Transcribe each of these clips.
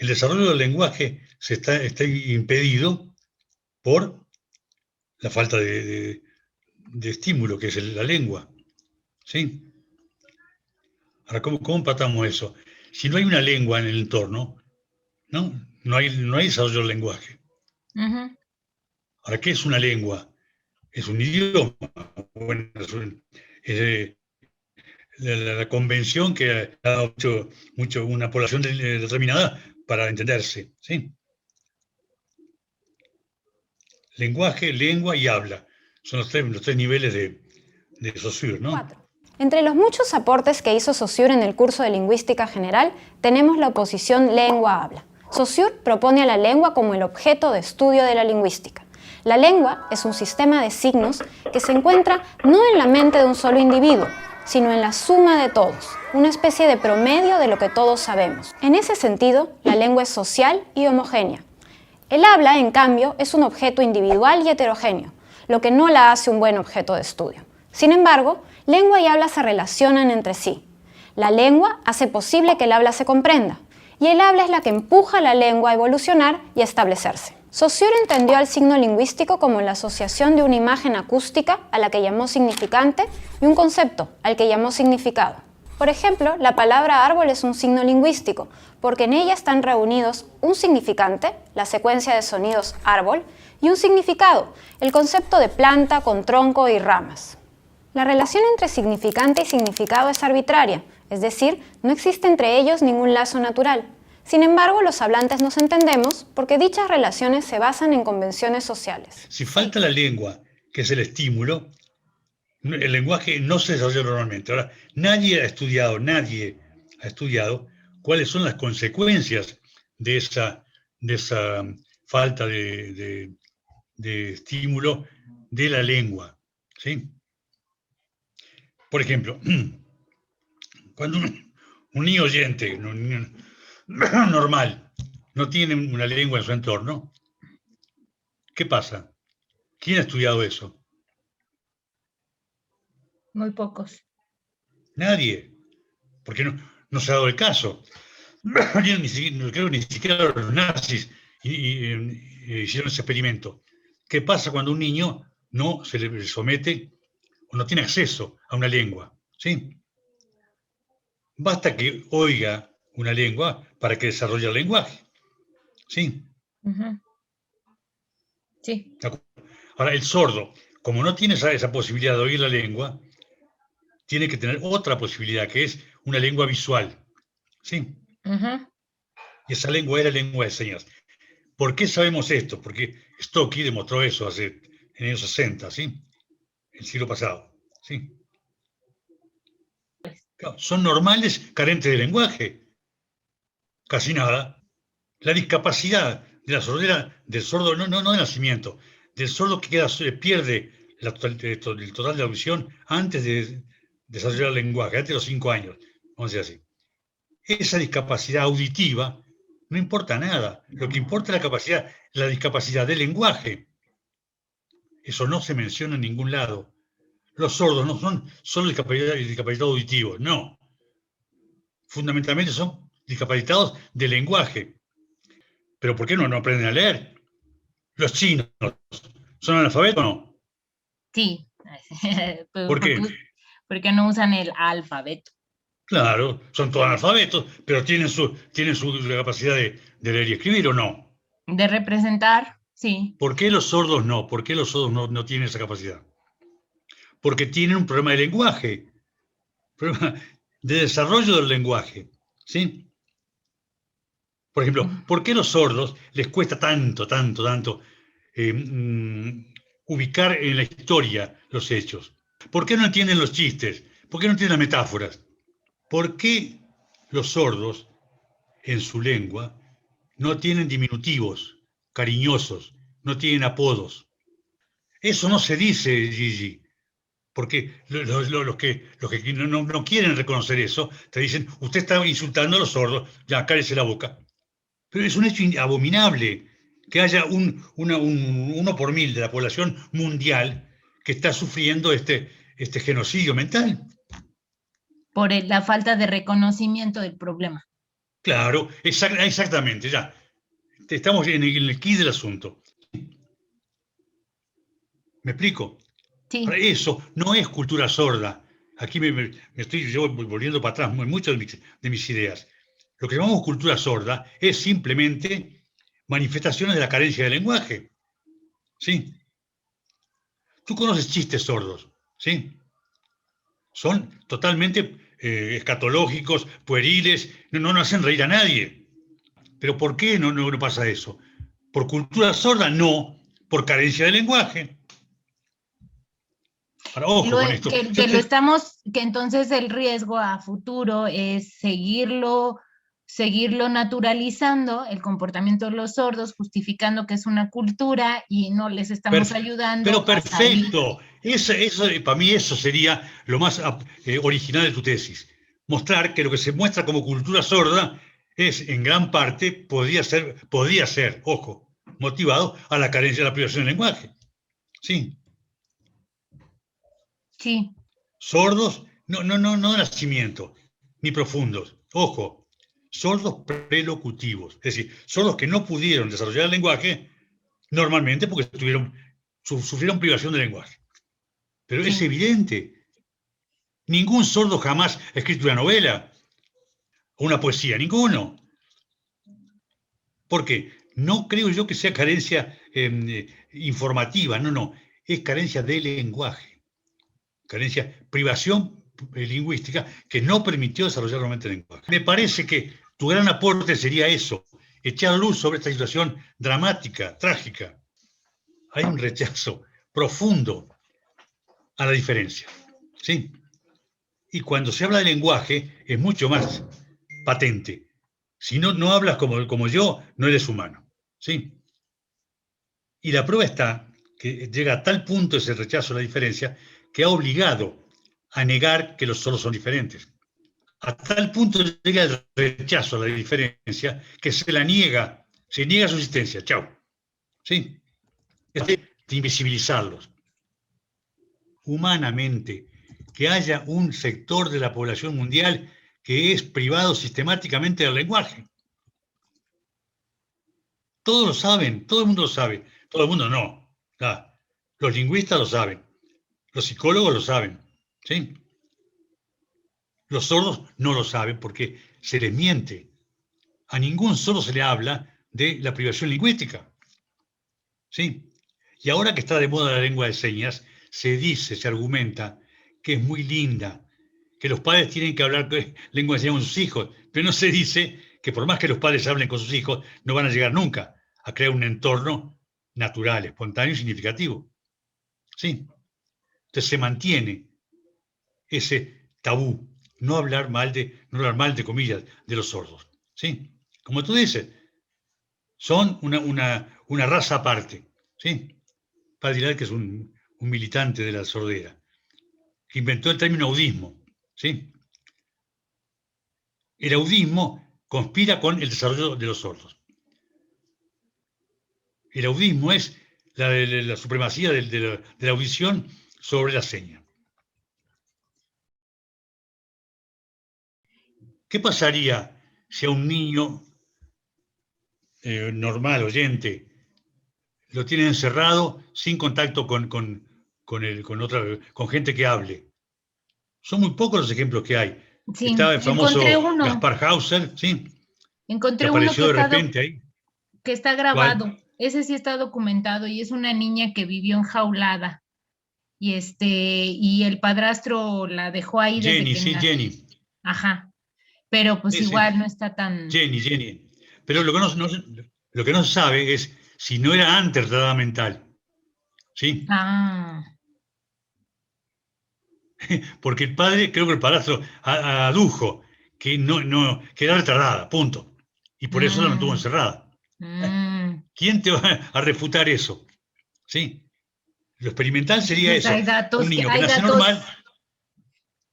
el desarrollo del lenguaje está impedido por la falta de estímulo, que es la lengua. ¿Sí? Ahora, ¿cómo empatamos eso? Si no hay una lengua en el entorno, no hay desarrollo del lenguaje. Ujú. Ahora, ¿qué es una lengua? Es un idioma. Bueno, es la convención que ha dado mucho una población determinada para entenderse. ¿Sí? Lenguaje, lengua y habla. Son los tres niveles de Saussure, ¿no? 4. Entre los muchos aportes que hizo Saussure en el curso de Lingüística General, tenemos la oposición lengua-habla. Saussure propone a la lengua como el objeto de estudio de la lingüística. La lengua es un sistema de signos que se encuentra no en la mente de un solo individuo, sino en la suma de todos, una especie de promedio de lo que todos sabemos. En ese sentido, la lengua es social y homogénea. El habla, en cambio, es un objeto individual y heterogéneo, lo que no la hace un buen objeto de estudio. Sin embargo, lengua y habla se relacionan entre sí. La lengua hace posible que el habla se comprenda, y el habla es la que empuja a la lengua a evolucionar y a establecerse. Saussure entendió al signo lingüístico como la asociación de una imagen acústica, a la que llamó significante, y un concepto, al que llamó significado. Por ejemplo, la palabra árbol es un signo lingüístico, porque en ella están reunidos un significante, la secuencia de sonidos árbol, y un significado, el concepto de planta con tronco y ramas. La relación entre significante y significado es arbitraria, es decir, no existe entre ellos ningún lazo natural. Sin embargo, los hablantes nos entendemos porque dichas relaciones se basan en convenciones sociales. Si falta la lengua, que es el estímulo, el lenguaje no se desarrolla normalmente. Ahora, nadie ha estudiado cuáles son las consecuencias de esa falta de estímulo de la lengua. ¿Sí? Por ejemplo, cuando un niño oyente, un niño normal, no tiene una lengua en su entorno, ¿qué pasa? ¿Quién ha estudiado eso? Muy pocos. Nadie, porque no se ha dado el caso. Creo que ni siquiera los nazis hicieron ese experimento. ¿Qué pasa cuando un niño no se le somete o no tiene acceso a una lengua? ¿Sí? Basta que oiga una lengua para que desarrolle el lenguaje. ¿Sí? Ujú. Sí. Ahora, el sordo, como no tiene esa posibilidad de oír la lengua, tiene que tener otra posibilidad, que es una lengua visual. ¿Sí? Ujú. Y esa lengua era lengua de señas. ¿Por qué sabemos esto? Porque Stocky demostró eso en los años 60, ¿sí? El siglo pasado. ¿Sí? Claro, son normales, carentes de lenguaje. Casi nada. La discapacidad de la sordera, del sordo, no de nacimiento, del sordo que pierde el total de la audición antes de desarrollar el lenguaje, antes de los 5 años, vamos a decir así. Esa discapacidad auditiva no importa nada. Lo que importa es la discapacidad del lenguaje. Eso no se menciona en ningún lado. Los sordos no son solo discapacitados auditivos, no. Fundamentalmente son discapacitados de lenguaje. ¿Pero por qué no aprenden a leer? ¿Los chinos son analfabetos o no? Sí. ¿Por qué? Porque no usan el alfabeto. Claro, son todos analfabetos, pero tienen su capacidad de leer y escribir o no. De representar, sí. ¿Por qué los sordos no? ¿Por qué los sordos no tienen esa capacidad? Porque tienen un problema de lenguaje, problema de desarrollo del lenguaje, ¿sí? Por ejemplo, ¿por qué a los sordos les cuesta tanto ubicar en la historia los hechos? ¿Por qué no entienden los chistes? ¿Por qué no entienden las metáforas? ¿Por qué los sordos en su lengua no tienen diminutivos cariñosos, no tienen apodos? Eso no se dice, Gigi, porque los que no quieren reconocer eso te dicen, usted está insultando a los sordos, ya cállese la boca. Pero es un hecho abominable que haya 1 por 1000 de la población mundial que está sufriendo este genocidio mental. Por la falta de reconocimiento del problema. Claro, exactamente, ya. Estamos en el quid del asunto. ¿Me explico? Ahora, Sí, eso no es cultura sorda. Aquí me estoy yo volviendo para atrás en muchas de mis ideas. Lo que llamamos cultura sorda es simplemente manifestaciones de la carencia de lenguaje. ¿Sí? Tú conoces chistes sordos, ¿sí? Son totalmente escatológicos, pueriles, no hacen reír a nadie. ¿Pero por qué no pasa eso? ¿Por cultura sorda? No, por carencia de lenguaje. Ahora, ojo con esto. que entonces el riesgo a futuro es seguirlo naturalizando, el comportamiento de los sordos, justificando que es una cultura y no les estamos ayudando Pero a salir. perfecto. Eso, para mí eso sería lo más original de tu tesis. Mostrar que lo que se muestra como cultura sorda es, en gran parte, podría ser, ojo, motivado a la carencia de la privación del lenguaje. Sí. Sí, Sordos, no de nacimiento, ni profundos. Ojo, sordos prelocutivos. Es decir, sordos que no pudieron desarrollar el lenguaje normalmente porque sufrieron privación de lenguaje. Pero es sí. evidente, ningún sordo jamás ha escrito una novela o una poesía, ninguno. ¿Por qué? No creo yo que sea carencia informativa, no, es carencia de lenguaje, privación lingüística que no permitió desarrollar realmente el lenguaje. Me parece que tu gran aporte sería eso, echar luz sobre esta situación dramática, trágica. Hay un rechazo profundo a la diferencia, ¿sí? Y cuando se habla de lenguaje es mucho más patente. Si no hablas como yo, no eres humano. ¿Sí? Y la prueba está que llega a tal punto ese rechazo a la diferencia que ha obligado a negar que los sordos son diferentes. A tal punto llega el rechazo a la diferencia que se niega su existencia. Chao. ¿Sí? De invisibilizarlos. Humanamente, que haya un sector de la población mundial que es privado sistemáticamente del lenguaje. Todos lo saben, todo el mundo lo sabe, todo el mundo no. Ah, los lingüistas lo saben, los psicólogos lo saben, ¿sí? Los sordos no lo saben porque se les miente. A ningún sordo se le habla de la privación lingüística, ¿sí? Y ahora que está de moda la lengua de señas, se argumenta que es muy linda, que los padres tienen que hablar lengua de señas con sus hijos, pero no se dice que por más que los padres hablen con sus hijos, no van a llegar nunca a crear un entorno natural, espontáneo y significativo. ¿Sí? Entonces se mantiene ese tabú, no hablar mal de comillas, de los sordos. ¿Sí? Como tú dices, son una raza aparte. ¿Sí? Padre Hilal, que es un militante de la sordera, que inventó el término audismo. ¿Sí? El audismo conspira con el desarrollo de los sordos. El audismo es la supremacía de la audición sobre la seña. ¿Qué pasaría si a un niño normal, oyente, lo tienen encerrado sin contacto con gente que hable? Son muy pocos los ejemplos que hay. Sí, Estaba el encontré famoso uno, Gaspar Hauser, ¿sí? Que encontré uno apareció de repente ahí. que está ¿Cuál? grabado. Ese sí está documentado y es una niña que vivió enjaulada y el padrastro la dejó ahí desde Jenny, que sí, nació. Jenny. Ajá, pero pues Sí, sí. igual no está tan. Jenny. Pero lo que no se sabe es si no era antes retardada mental. ¿Sí? Ah, Porque el padre, creo que el padrastro adujo que era retardada, punto. Y por eso la mantuvo mm, encerrada. mm. ¿Quién te va a refutar eso? ¿Sí? Lo experimental sería Entonces eso. Un niño que nace normal,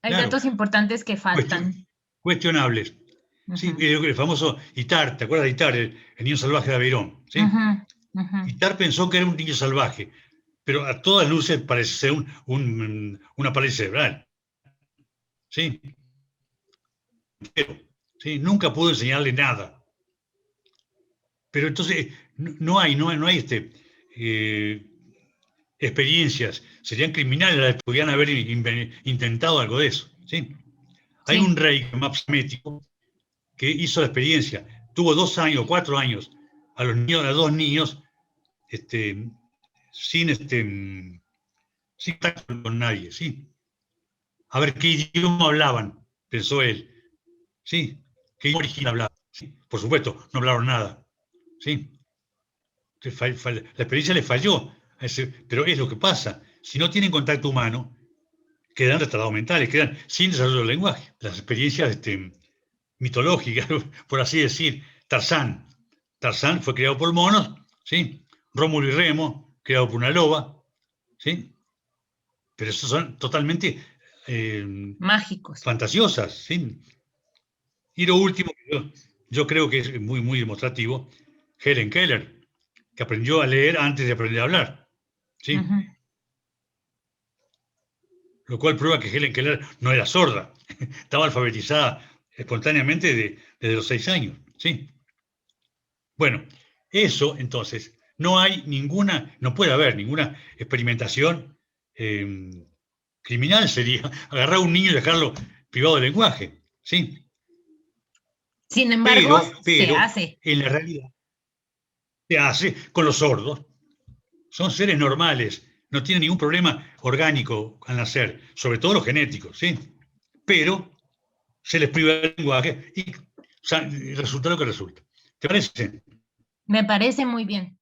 hay claro, datos importantes que faltan. cuestionables. Sí, Ujú, el famoso Itar, ¿te acuerdas de Itar, el niño salvaje de Aveirón? ¿Sí? ujú, ujú. Itar pensó que era un niño salvaje, pero a todas luces parece ser una parálisis cerebral. ¿Sí? ¿sí? Nunca pudo enseñarle nada. Pero entonces no hay experiencias, serían criminales las que podían haber intentado algo de eso. ¿Sí? Hay un rey mapsamético que hizo la experiencia, tuvo 2 años, 4 años, a los 2 niños, sin contacto con nadie, ¿sí? A ver qué idioma hablaban, pensó él, ¿sí? ¿Qué idioma original hablaban? ¿Sí? Por supuesto, no hablaron nada, ¿sí? La experiencia le falló, pero es lo que pasa. Si no tienen contacto humano, quedan retardados mentales, quedan sin desarrollo del lenguaje. Las experiencias mitológicas, por así decir, Tarzán. Tarzán fue creado por monos, ¿sí? Rómulo y Remo, creado por una loba, ¿sí? Pero esos son totalmente mágicos, fantasiosas, ¿sí? Y lo último, yo creo que es muy, muy demostrativo, Helen Keller, que aprendió a leer antes de aprender a hablar, ¿sí? Lo cual prueba que Helen Keller no era sorda, estaba alfabetizada espontáneamente desde los 6 años, ¿sí? Bueno, eso entonces, no puede haber ninguna experimentación criminal, sería agarrar a un niño y dejarlo privado de lenguaje, ¿sí? Sin embargo, pero se hace. En la realidad se hace con los sordos. Son seres normales, no tienen ningún problema orgánico al nacer, sobre todo los genéticos, ¿sí? Pero se les priva el lenguaje y resulta lo que resulta. ¿Te parece? Me parece muy bien.